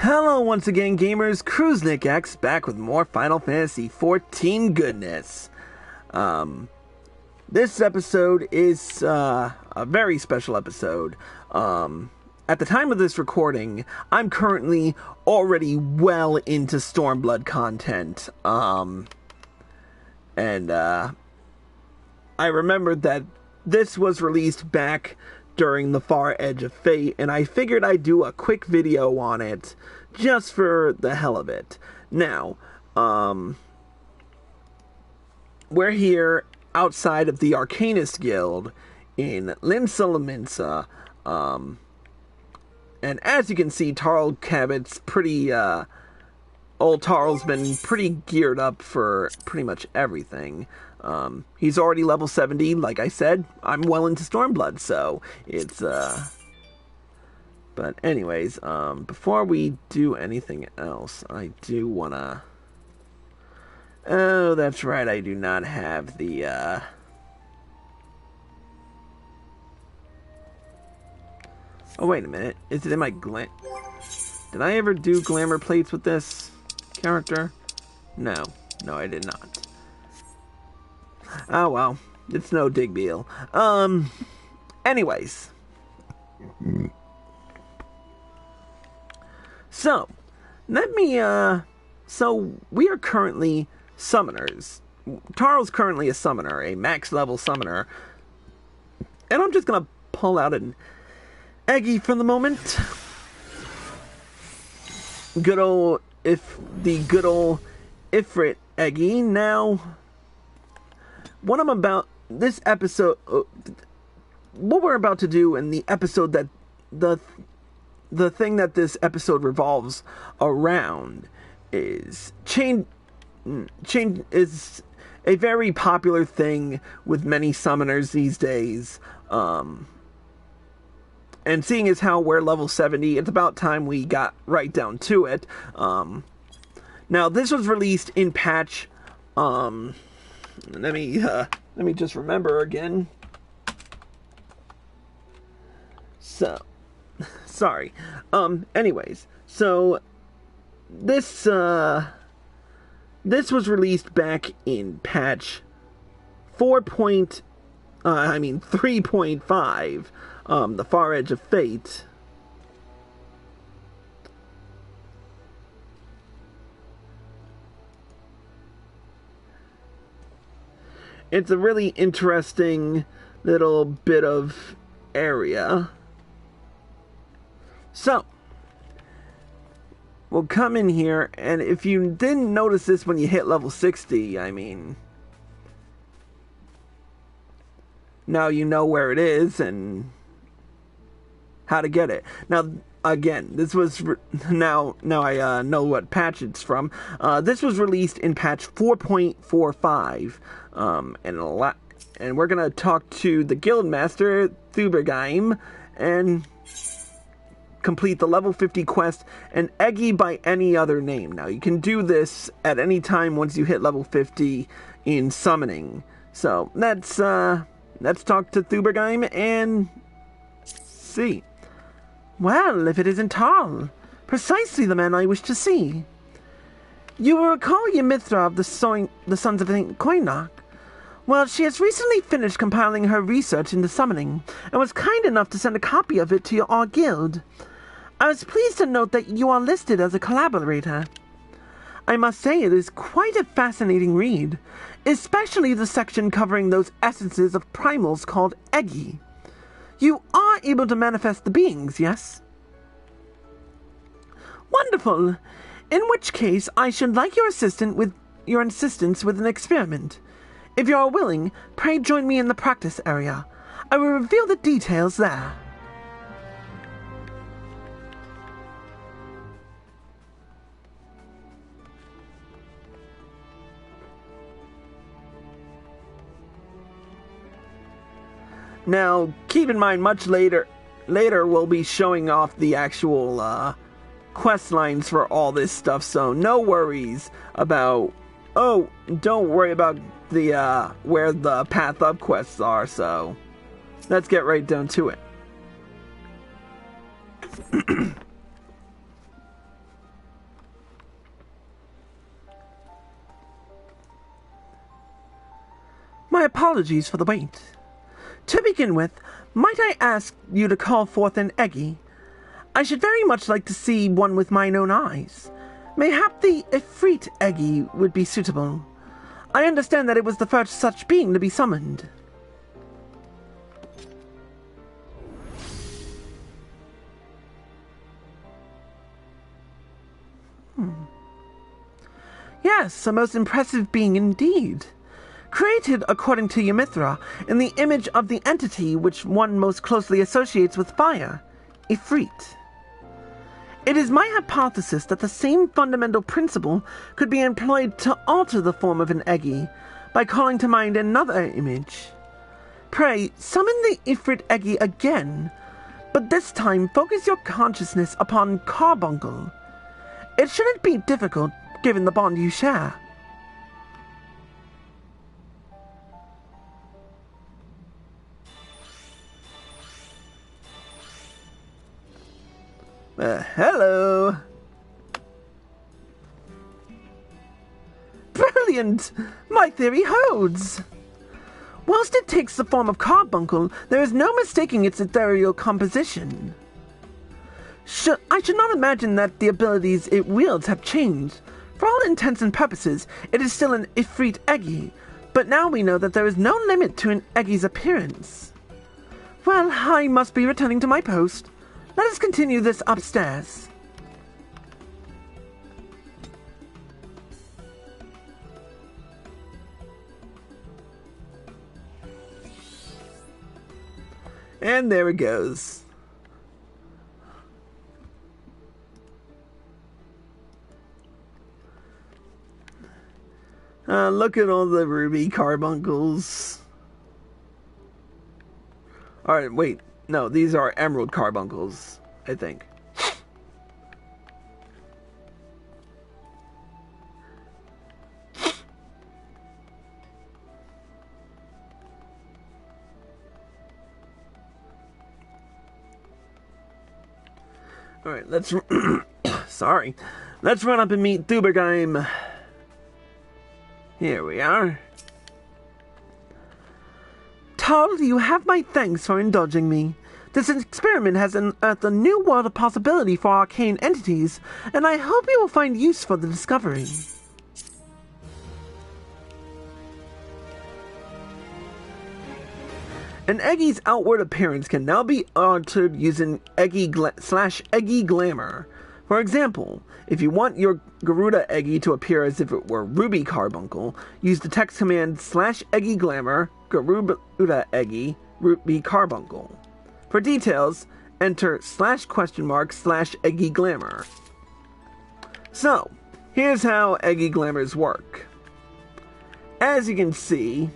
Hello once again, gamers. Crusnik X back with more Final Fantasy XIV goodness. This episode is a very special episode. At the time of this recording, I'm currently already well into Stormblood content. I remembered that this was released back during the Far Edge of Fate, and I figured I'd do a quick video on it just for the hell of it. Now, we're here outside of the Arcanist Guild in Limsa Lominsa, and as you can see, Tarl Cabot's pretty, old Tarl's been pretty geared up for pretty much everything. He's already level 70, like I said. I'm well into Stormblood, so it's, but anyways, before we do anything else, I do wanna, oh, that's right, I do not have the, oh, wait a minute, is it in my did I ever do glamour plates with this character? No, I did not. Oh, well, it's no big deal. Anyways. So, let me, so we are currently summoners. Tarl's currently a summoner, a max level summoner. And I'm just gonna pull out an Eggie for the moment. Good old Ifrit Eggie. Now, what I'm about, this episode, what we're about to do in the episode that, the thing that this episode revolves around is chain is a very popular thing with many summoners these days. And seeing as how we're level 70, it's about time we got right down to it. Now this was released in patch, let me just remember again. So, sorry. Anyways, so this was released back in patch 3.5, the Far Edge of Fate. It's a really interesting little bit of area. So, we'll come in here, and if you didn't notice this when you hit level 60, I mean, now you know where it is and how to get it. Now, again, this was, now I know what patch it's from. This was released in patch 4.45, and we're gonna talk to the Guildmaster, Thubergeim, and complete the level 50 quest, and Eggie by any other name. Now, you can do this at any time once you hit level 50 in summoning. So, let's talk to Thubergeim and see. Well, if it isn't Tarl, precisely the man I wish to see. You will recall Ymithra of the Sons of St. Koinok. Well, she has recently finished compiling her research into summoning, and was kind enough to send a copy of it to our guild. I was pleased to note that you are listed as a collaborator. I must say it is quite a fascinating read, especially the section covering those essences of primals called Eggie. You are able to manifest the beings, yes? Wonderful! In which case, I should like your assistance with an experiment. If you are willing, pray join me in the practice area. I will reveal the details there. Now, keep in mind, much later we'll be showing off the actual, quest lines for all this stuff, so no worries about, oh, don't worry about the, where the path up quests are, so let's get right down to it. apologies for the wait. To begin with, might I ask you to call forth an Eggie? I should very much like to see one with mine own eyes. Mayhap the Ifrit Eggie would be suitable. I understand that it was the first such being to be summoned. Yes, a most impressive being indeed. Created, according to Ymithra, in the image of the entity which one most closely associates with fire, Ifrit. It is my hypothesis that the same fundamental principle could be employed to alter the form of an Eggie, by calling to mind another image. Pray, summon the Ifrit Eggie again, but this time focus your consciousness upon Carbuncle. It shouldn't be difficult, given the bond you share. Hello. Brilliant! My theory holds. Whilst it takes the form of Carbuncle, there is no mistaking its ethereal composition. I should not imagine that the abilities it wields have changed. For all intents and purposes, it is still an Ifrit Eggie, but now we know that there is no limit to an Eggie's appearance. Well, I must be returning to my post. Let us continue this upstairs. And there it goes. Look at all the ruby carbuncles. Alright, wait. No, these are emerald carbuncles, I think. Alright, let's... Sorry. Let's run up and meet Thubergeim. Here we are. Tal, you have my thanks for indulging me. This experiment has unearthed a new world of possibility for arcane entities, and I hope you will find use for the discovery. An Eggie's outward appearance can now be altered using Eggie Glamour. For example, if you want your Garuda Eggie to appear as if it were Ruby Carbuncle, use the text command /Eggie Glamour Garuda Eggie Ruby Carbuncle. For details, enter /Eggie Glamour. So, here's how Eggie Glamours work. As you can see,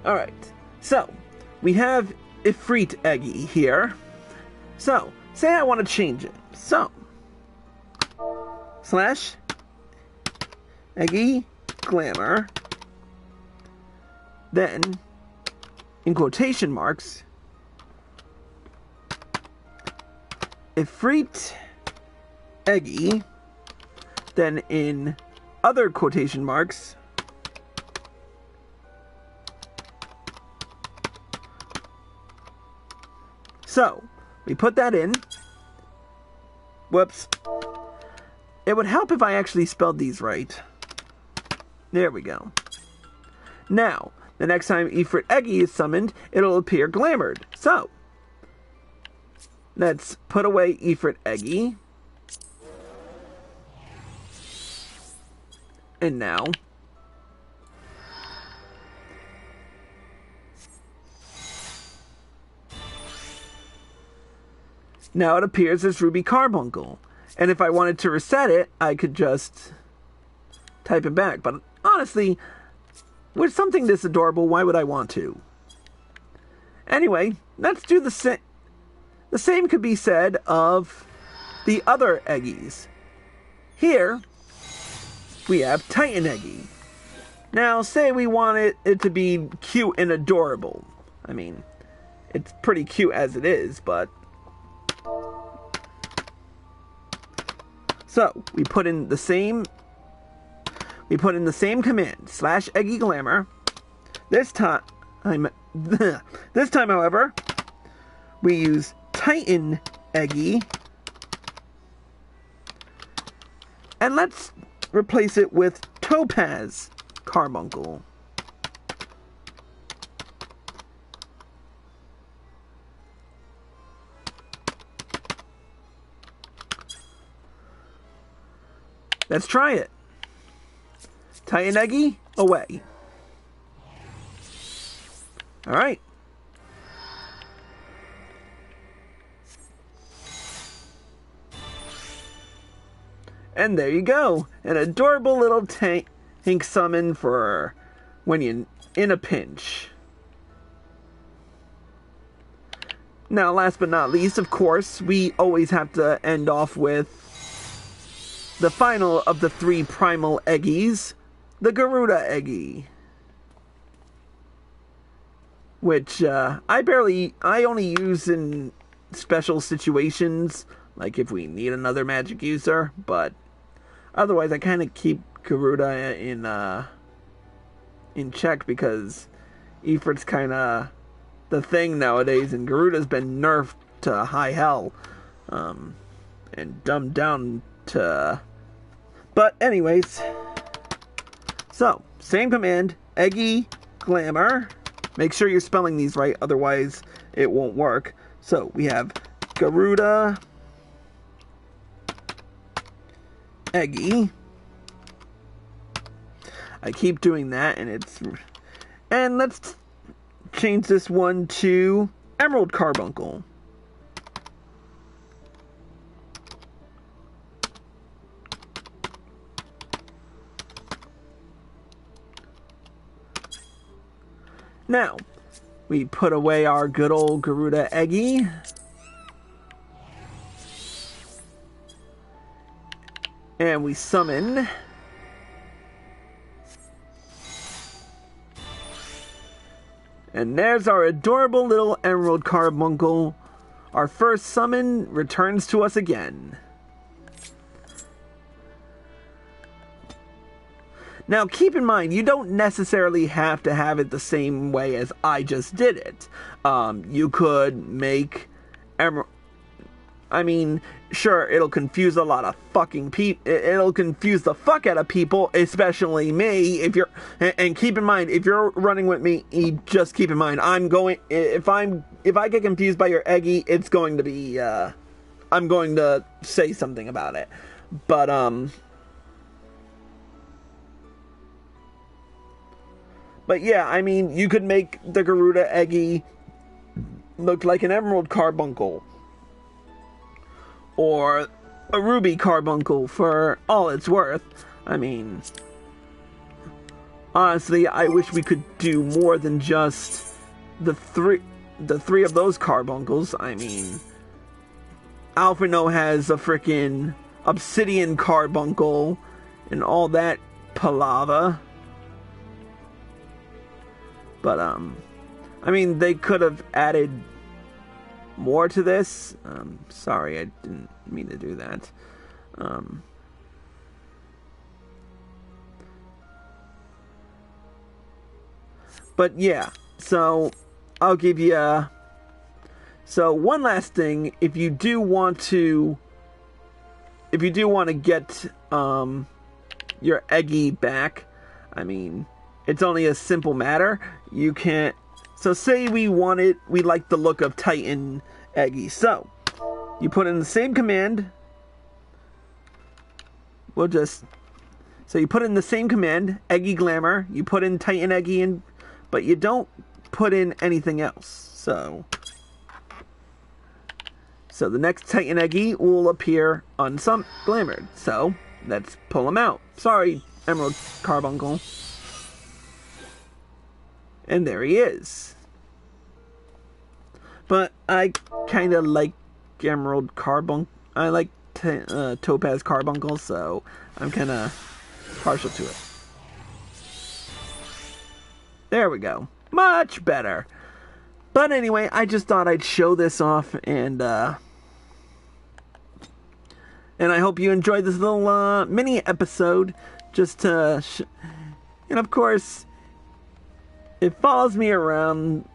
alright, so, we have Ifrit Eggie here. So, say I want to change it. So, /Eggie Glamour, then, in quotation marks, Ifrit Eggie, then in other quotation marks, so, we put that in. Whoops. It would help if I actually spelled these right. There we go. Now, the next time Ifrit Eggie is summoned, it'll appear glamored. So, let's put away Ifrit Eggie. And now, it appears as Ruby Carbuncle. And if I wanted to reset it, I could just type it back. But honestly, with something this adorable, why would I want to? Anyway, let's do the same. The same could be said of the other Eggies. Here, we have Titan Eggie. Now, say we want it to be cute and adorable. I mean, it's pretty cute as it is, but... So, we put in the same command, /EggieGlamour. This time, however, we use Titan Eggie. And let's replace it with Topaz Carbuncle. Let's try it. Titan Eggie, away. Alright. And there you go. An adorable little tank summon for when you're in a pinch. Now, last but not least, of course, we always have to end off with the final of the 3 primal Eggies, the Garuda Eggie. Which, I only use in special situations, like if we need another magic user, but otherwise I kind of keep Garuda in check because Ifrit's kind of the thing nowadays, and Garuda's been nerfed to high hell, and dumbed down to... But anyways, so, same command, Eggie Glamour. Make sure you're spelling these right, otherwise it won't work. So, we have Garuda Eggie. I keep doing that, and let's change this one to Emerald Carbuncle. Now, we put away our good old Garuda Eggie. And we summon and there's our adorable little Emerald Carbuncle. Our first summon returns to us again. Now, keep in mind, you don't necessarily have to have it the same way as I just did it. You could make Emerald... I mean, sure, it'll confuse a lot of fucking people. It'll confuse the fuck out of people, especially me. If you're... And keep in mind, if you're running with me, just keep in mind, I'm going... If I get confused by your Eggie, it's going to be... I'm going to say something about it. But yeah, I mean, you could make the Garuda Eggie look like an Emerald Carbuncle. Or a Ruby Carbuncle for all it's worth. I mean, honestly, I wish we could do more than just the three of those carbuncles. I mean, Alphino has a freaking Obsidian Carbuncle and all that palava. But, I mean, they could have added more to this. Sorry, I didn't mean to do that. But yeah, so I'll give you... So one last thing, if you do want to get your Eggie back, I mean, it's only a simple matter. You can't... So say we like the look of Titan Eggie. So, you put in the same command. So you put in the same command, Eggie Glamour. You put in Titan Eggie in, but you don't put in anything else. So the next Titan Eggie will appear unglamored. So, let's pull him out. Sorry, Emerald Carbuncle. And there he is. But I kind of like Emerald Carbuncle. I like Topaz Carbuncle, so I'm kind of partial to it. There we go. Much better. But anyway, I just thought I'd show this off, and I hope you enjoyed this little mini episode. Just to, and of course, it follows me around.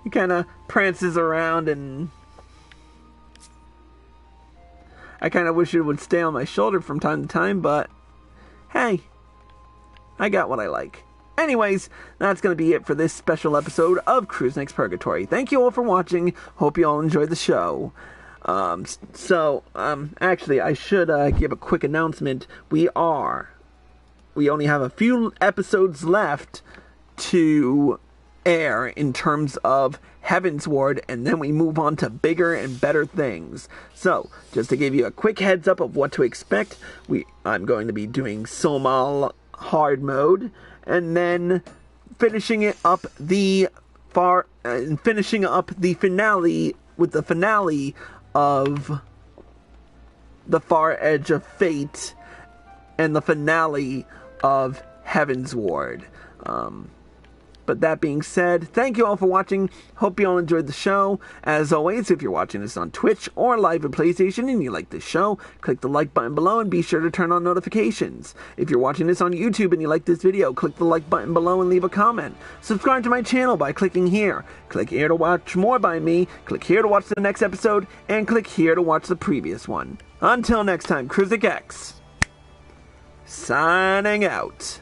He kind of prances around, and I kind of wish it would stay on my shoulder from time to time, but hey, I got what I like. Anyways, that's going to be it for this special episode of Crusnik's Purgatory. Thank you all for watching. Hope you all enjoyed the show. Actually, I should give a quick announcement. We only have a few episodes left to air in terms of Heavensward, and then we move on to bigger and better things. So, just to give you a quick heads up of what to expect, I'm going to be doing Somal hard mode, and then finishing up the finale with the finale of the Far Edge of Fate and the finale of Heavensward. But that being said, thank you all for watching. Hope you all enjoyed the show. As always, if you're watching this on Twitch or live at PlayStation and you like this show, click the like button below and be sure to turn on notifications. If you're watching this on YouTube and you like this video, click the like button below and leave a comment. Subscribe to my channel by clicking here. Click here to watch more by me. Click here to watch the next episode. And click here to watch the previous one. Until next time, Crusnik X, signing out.